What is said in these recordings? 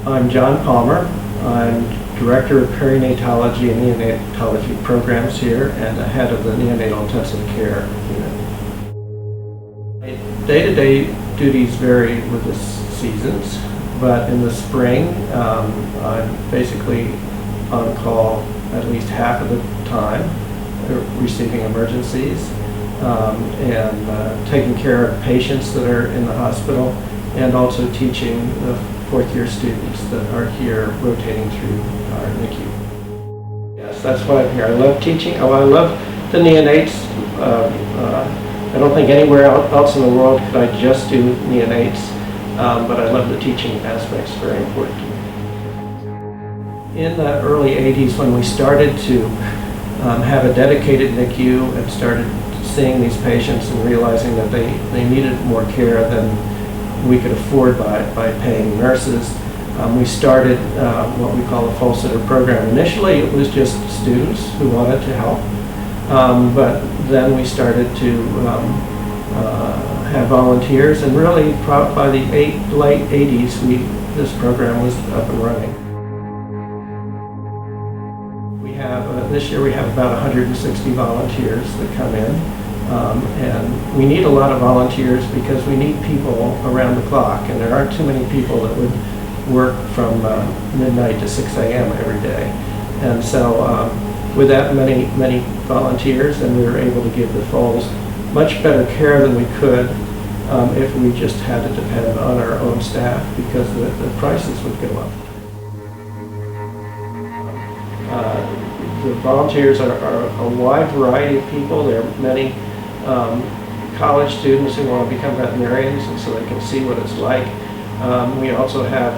I'm John Palmer. I'm Director of Perinatology and Neonatology programs here and the head of the Neonatal Intensive Care Unit. Day-to-day duties vary with the seasons, but in the spring I'm basically on call at least half of the time, receiving emergencies and taking care of patients that are in the hospital, and also teaching the fourth-year students that are here rotating through our NICU. Yes, that's why I'm here. I love teaching. Oh, I love the neonates. I don't think anywhere else in the world could I just do neonates, but I love the teaching aspects, very important to me. In the early 80s, when we started to have a dedicated NICU and started seeing these patients and realizing that they needed more care than we could afford by paying nurses, we started what we call a foal-sitter program. Initially it was just students who wanted to help, but then we started to have volunteers, and really by the late 80s this program was up and running. We have, this year we have about 160 volunteers that come in. And we need a lot of volunteers because we need people around the clock, and there aren't too many people that would work from midnight to 6 a.m. every day. And so with that many volunteers, then we were able to give the foals much better care than we could if we just had to depend on our own staff, because the prices would go up. The volunteers are a wide variety of people. There are many college students who want to become veterinarians, and so they can see what it's like. We also have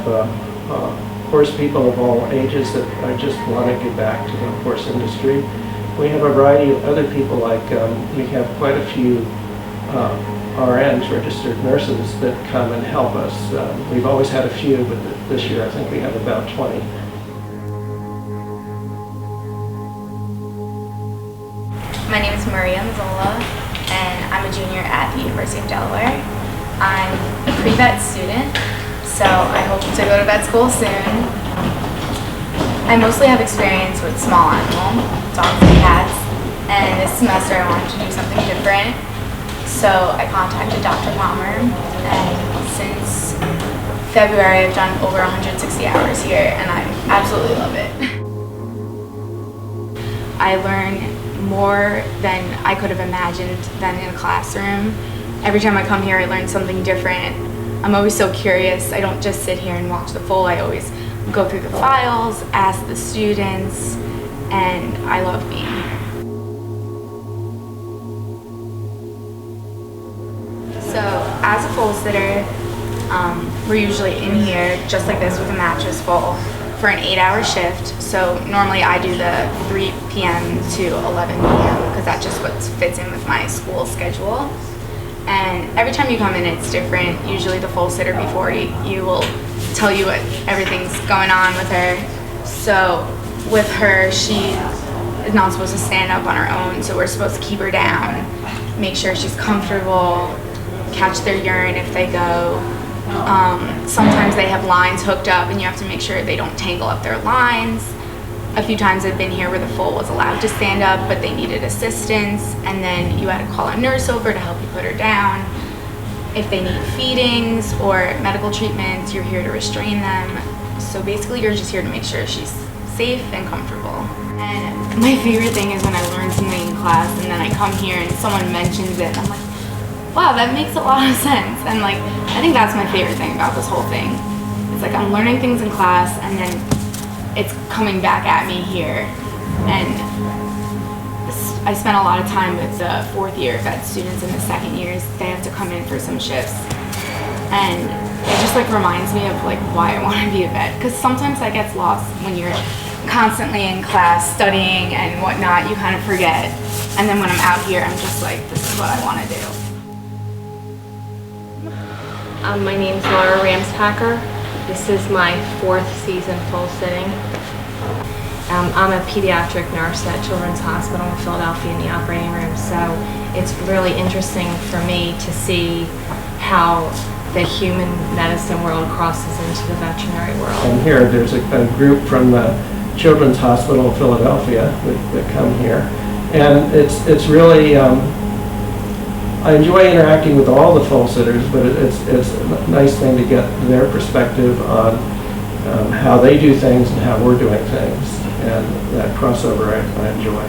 horse people of all ages that just want to get back to the horse industry. We have a variety of other people, like we have quite a few RNs, registered nurses, that come and help us. We've always had a few, but this year I think we have about 20. My name is Maria Mazzola, and I'm a junior at the University of Delaware. I'm a pre-vet student, so I hope to go to vet school soon. I mostly have experience with small animals, dogs and cats, and this semester I wanted to do something different, so I contacted Dr. Palmer, and since February I've done over 160 hours here, and I absolutely love it. I learn more than I could have imagined than in a classroom. Every time I come here I learn something different. I'm always so curious. I don't just sit here and watch the foal. I always go through the files, ask the students, and I love being here. So as a foal sitter, we're usually in here just like this with a mattress foal for an 8-hour shift. So normally I do the 3 p.m. to 11 p.m. because that's just what fits in with my school schedule. And every time you come in it's different. Usually the foal sitter before you will tell you what everything's going on with her. So with her, she is not supposed to stand up on her own, so we're supposed to keep her down, make sure she's comfortable, catch their urine if they go. Sometimes they have lines hooked up and you have to make sure they don't tangle up their lines. A few times I've been here where the foal was allowed to stand up but they needed assistance, and then you had to call a nurse over to help you put her down. If they need feedings or medical treatments, you're here to restrain them. So basically you're just here to make sure she's safe and comfortable. And my favorite thing is when I learn something in class and then I come here and someone mentions it and I'm like, wow, that makes a lot of sense. And like, I think that's my favorite thing about this whole thing. It's like I'm learning things in class and then it's coming back at me here. And I spent a lot of time with the 4th year vet students and the 2nd years. They have to come in for some shifts. And it just like reminds me of like why I want to be a vet. Because sometimes that gets lost when you're constantly in class studying and whatnot, you kind of forget. And then when I'm out here, I'm just like, this is what I want to do. My name's Laura Ramspacker. This is my 4th season foal sitting. I'm a pediatric nurse at Children's Hospital in Philadelphia in the operating room, so it's really interesting for me to see how the human medicine world crosses into the veterinary world. And here, there's a group from the Children's Hospital of Philadelphia that come here. And it's really, I enjoy interacting with all the foal-sitters, but it's a nice thing to get their perspective on how they do things and how we're doing things. And that crossover I enjoy.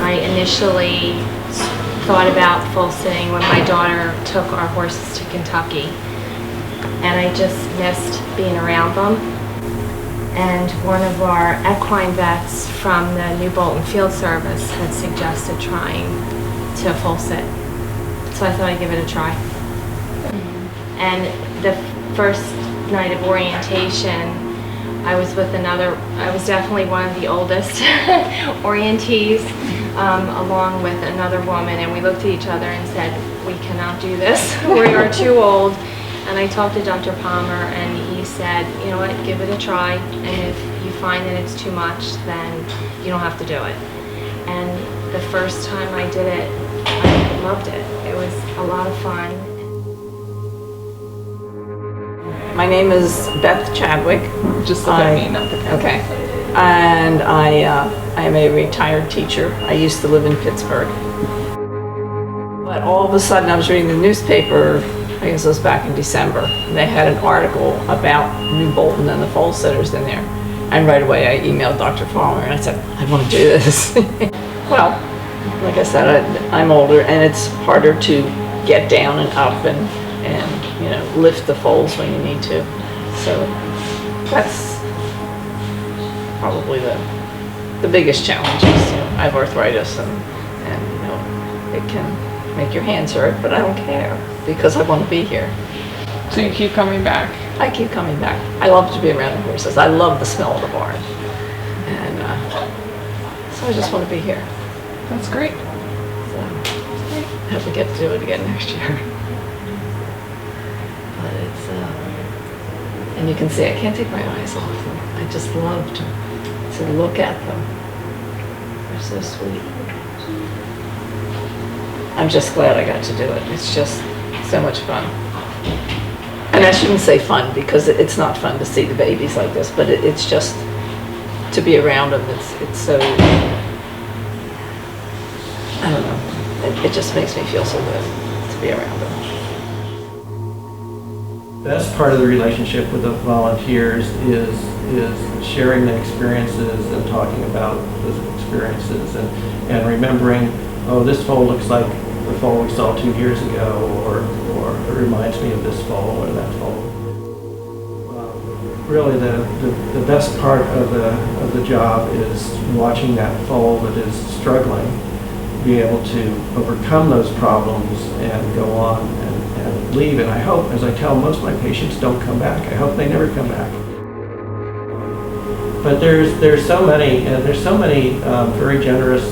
I initially thought about foal-sitting when my daughter took our horses to Kentucky. And I just missed being around them. And one of our equine vets from the new Bolton Field Service had suggested trying to foal-sit. So I thought I'd give it a try. And the first night of orientation, I was definitely one of the oldest orientees, along with another woman, and we looked at each other and said, we cannot do this, we are too old. And I talked to Dr. Palmer, and he said, you know what, give it a try, and if you find that it's too much, then you don't have to do it. And the first time I did it, I loved it. It was a lot of fun. My name is Beth Chadwick. Just look at me, not the camera. Okay. And I am a retired teacher. I used to live in Pittsburgh. But all of a sudden I was reading the newspaper, I guess it was back in December, and they had an article about New Bolton and the foal-sitters in there. And right away I emailed Dr. Palmer and I said, I want to do this. Well, like I said, I'm older and it's harder to get down and up and you know, lift the foals when you need to. So that's probably the biggest challenge is, you know, I have arthritis and you know, it can make your hands hurt, but I don't care because I want to be here. So you keep coming back? I keep coming back. I love to be around the horses. I love the smell of the barn. And so I just want to be here. That's great. So I hope we get to do it again next year. But it's, and you can see I can't take my eyes off them. I just love to look at them. They're so sweet. I'm just glad I got to do it. It's just so much fun. And I shouldn't say fun because it's not fun to see the babies like this, but it's just to be around them. It's so, I don't know. It just makes me feel so good to be around them. The best part of the relationship with the volunteers is sharing the experiences and talking about those experiences and remembering, oh, this foal looks like the foal we saw 2 years ago, or it reminds me of this foal or that foal. Really, the best part of the job is watching that foal that is struggling be able to overcome those problems and go on and leave. And I hope, as I tell most of my patients, don't come back. I hope they never come back. But there's so many very generous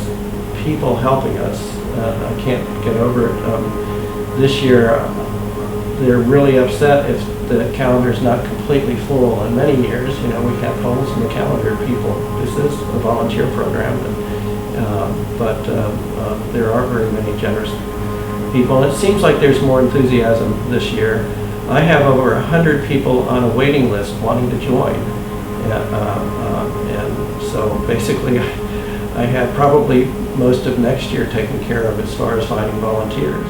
people helping us. I can't get over it. This year, they're really upset if the calendar is not completely full. In many years, you know, we have holes in the calendar. People, this is a volunteer program, but there are very many generous people. And it seems like there's more enthusiasm this year. I have over 100 people on a waiting list wanting to join, and so basically, I have probably most of next year taken care of as far as finding volunteers.